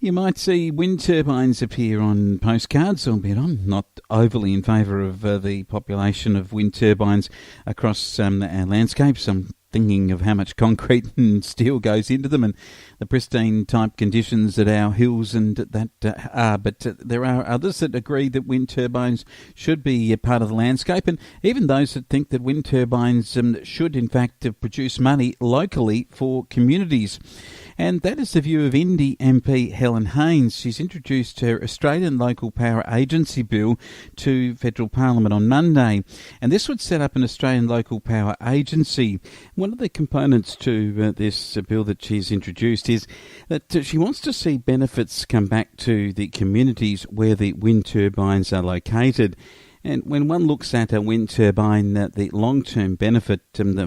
You might see wind turbines appear on postcards, albeit I'm not overly in favour of the population of wind turbines across our landscapes. I'm thinking of how much concrete and steel goes into them and the pristine type conditions that our hills and that are. But there are others that agree that wind turbines should be a part of the landscape, and even those that think that wind turbines should in fact produce money locally for communities. And that is the view of Indy MP Helen Haines. She's introduced her Australian Local Power Agency Bill to Federal Parliament on Monday. And this would set up an Australian Local Power Agency. One of the components to this bill that she's introduced is that she wants to see benefits come back to the communities where the wind turbines are located. And when one looks at a wind turbine, the long-term benefit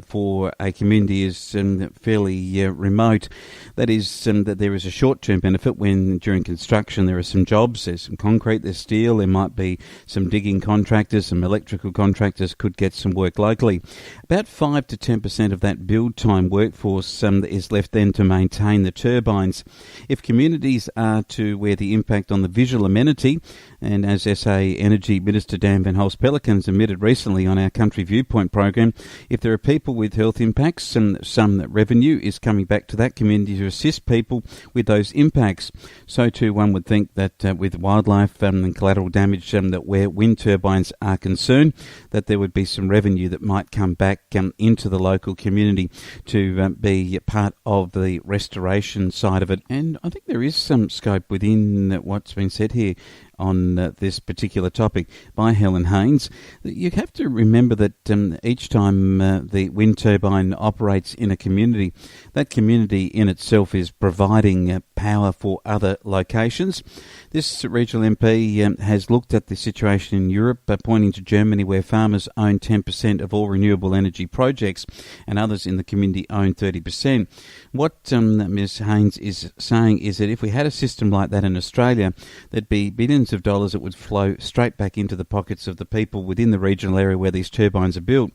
for a community is fairly remote. That is, that there is a short-term benefit when during construction there are some jobs, there's some concrete, there's steel, there might be some digging contractors, some electrical contractors could get some work locally. About 5 to 10% of that build time workforce is left then to maintain the turbines. If communities are to where the impact on the visual amenity, and as SA Energy Minister Dan Van Holst-Pellecin's admitted recently on our Country Viewpoint program, if there are people with health impacts and some revenue is coming back to that community to assist people with those impacts. So too one would think that with wildlife and collateral damage that where wind turbines are concerned, that there would be some revenue that might come back into the local community to be part of the restoration side of it. And I think there is some scope within what's been said here on this particular topic by Helen Haines. You have to remember that each time the wind turbine operates in a community, that community in itself is providing power for other locations. This regional MP has looked at the situation in Europe, pointing to Germany where farmers own 10% of all renewable energy projects and others in the community own 30%. What Ms Haines is saying is that if we had a system like that in Australia, there'd be billions of dollars that would flow straight back into the pockets of the people within the regional area where these turbines are built.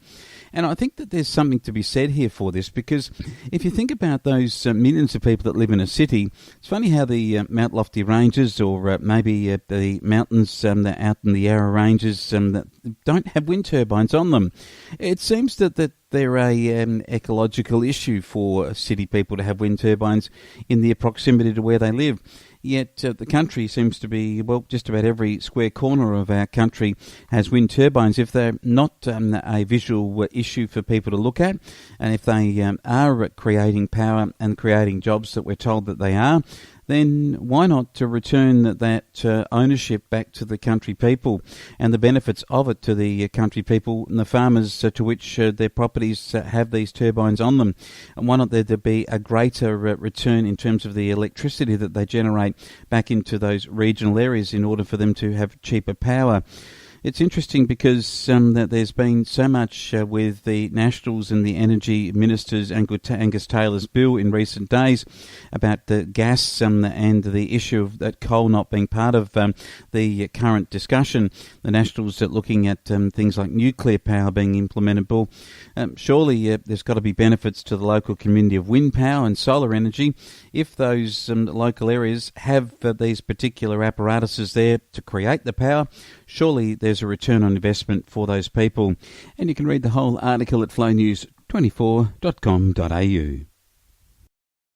And I think that there's something to be said here for this, because if you think about those millions of people that live in a city, it's funny how the Mount Lofty Ranges or maybe the mountains out in the Yarra Ranges that don't have wind turbines on them. It seems that they're an ecological issue for city people to have wind turbines in their proximity to where they live. Yet the country seems to be, well, just about every square corner of our country has wind turbines. If they're not a visual issue for people to look at, and if they are creating power and creating jobs that we're told that they are, then why not to return that ownership back to the country people and the benefits of it to the country people and the farmers to which their properties have these turbines on them? And why not there to be a greater return in terms of the electricity that they generate back into those regional areas in order for them to have cheaper power? It's interesting because that there's been so much with the Nationals and the Energy Ministers Angus Taylor's bill in recent days about the gas and the issue of that coal not being part of the current discussion. The Nationals are looking at things like nuclear power being implementable. Surely there's got to be benefits to the local community of wind power and solar energy if those local areas have these particular apparatuses there to create the power. Surely there's a return on investment for those people. And you can read the whole article at flownews24.com.au.